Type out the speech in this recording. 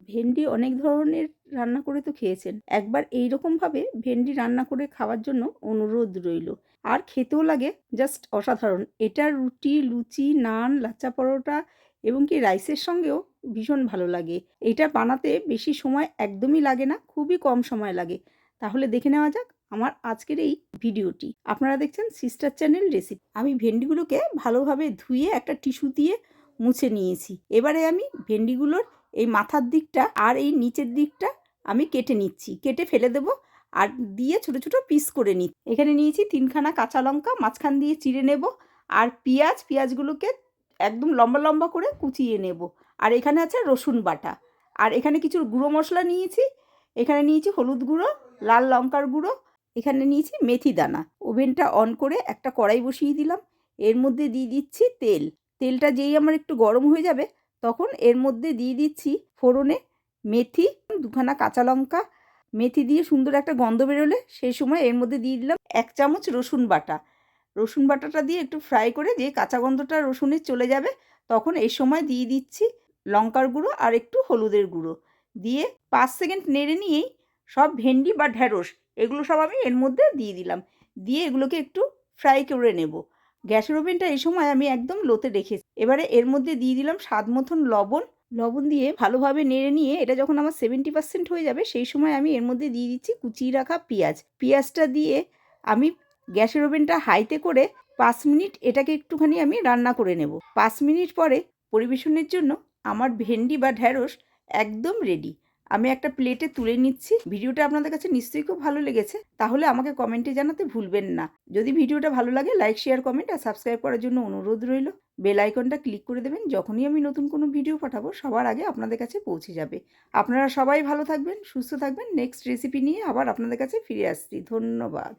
ভেন্ডি অনেক ধরনের রান্না করে তো খেয়েছেন, একবার এই রকমভাবে ভেন্ডি রান্না করে খাওয়ার জন্য অনুরোধ রইল। আর খেতেও লাগে জাস্ট অসাধারণ। এটা রুটি, লুচি, নান, লাচ্ছা পরোটা এবং কি রাইসের সঙ্গেও ভীষণ ভালো লাগে। এটা বানাতে বেশি সময় একদমই লাগে না, খুবই কম সময় লাগে। তাহলে দেখে নেওয়া যাক আমার আজকের এই ভিডিওটি। আপনারা দেখছেন সিস্টার চ্যানেল রেসিপি। আমি ভেন্ডিগুলোকে ভালোভাবে ধুয়ে একটা টিস্যু দিয়ে মুছে নিয়েছি। এবারে আমি ভেন্ডিগুলোর এই মাথার দিকটা আর এই নিচের দিকটা আমি কেটে নিচ্ছি, কেটে ফেলে দেবো আর দিয়ে ছোট ছোট পিস করে নিচ্ছি। এখানে নিয়েছি 3খানা কাঁচা লঙ্কা, মাঝখান দিয়ে চিড়ে নেব। আর পেঁয়াজগুলোকে একদম লম্বা লম্বা করে কুচিয়ে নেব। আর এখানে আছে রসুন বাটা। আর এখানে কিছু গুঁড়ো মশলা নিয়েছি। এখানে নিয়েছি হলুদ গুঁড়ো, লাল লঙ্কার গুঁড়ো, এখানে নিয়েছি মেথি দানা। ওভেনটা অন করে একটা কড়াই বসিয়ে দিলাম। এর মধ্যে দিয়ে দিচ্ছি তেল। তেলটা যেই আমার একটু গরম হয়ে যাবে তখন এর মধ্যে দিয়ে দিচ্ছি ফোড়নে মেথি, 2খানা কাঁচা লঙ্কা। মেথি দিয়ে সুন্দর একটা গন্ধ বেরোলে সেই সময় এর মধ্যে দিয়ে দিলাম 1 চামচ রসুন বাটা। রসুন বাটাটা দিয়ে একটু ফ্রাই করে যে কাঁচা গন্ধটা রসুনের চলে যাবে তখন এই সময় দিয়ে দিচ্ছি লঙ্কার গুঁড়ো আর একটু হলুদের গুঁড়ো। দিয়ে 5 সেকেন্ড নেড়ে নিয়েই সব ভেন্ডি বা ঢ্যাঁড়স এগুলো সব আমি এর মধ্যে দিয়ে দিলাম। দিয়ে এগুলোকে একটু ফ্রাই করে নেব। গ্যাসের ওভেনটা এই সময় আমি একদম লোতে রেখেছি। এবারে এর মধ্যে দিয়ে দিলাম স্বাদ মতন লবণ। লবণ দিয়ে ভালোভাবে নেড়ে নিয়ে এটা যখন আমার 70% হয়ে যাবে সেই সময় আমি এর মধ্যে দিয়ে দিচ্ছি কুচিয়ে রাখা পেঁয়াজ। পেঁয়াজটা দিয়ে আমি গ্যাসের ওভেনটা হাইতে করে 5 মিনিট এটাকে একটুখানি আমি রান্না করে নেব। 5 মিনিট পরে পরিবেশনের জন্য আমার ভেন্ডি বা ঢ্যাঁড়স একদম রেডি। আমি একটা প্লেটে তুলে নিচ্ছি। ভিডিওটা আপনাদের কাছে নিশ্চয়ই খুব ভালো লেগেছে। তাহলে আমাকে কমেন্টে জানাতে ভুলবেন না। যদি ভিডিওটা ভালো লাগে লাইক, শেয়ার, কমেন্ট আর সাবস্ক্রাইব করার জন্য অনুরোধ রইল। বেল আইকনটা ক্লিক করে দেবেন। যখনই আমি নতুন কোনো ভিডিও পাঠাবো সবার আগে আপনাদের কাছে পৌঁছে যাবে। আপনারা সবাই ভালো থাকবেন, সুস্থ থাকবেন। নেক্সট রেসিপি নিয়ে আবার আপনাদের কাছে ফিরে আসছি। ধন্যবাদ।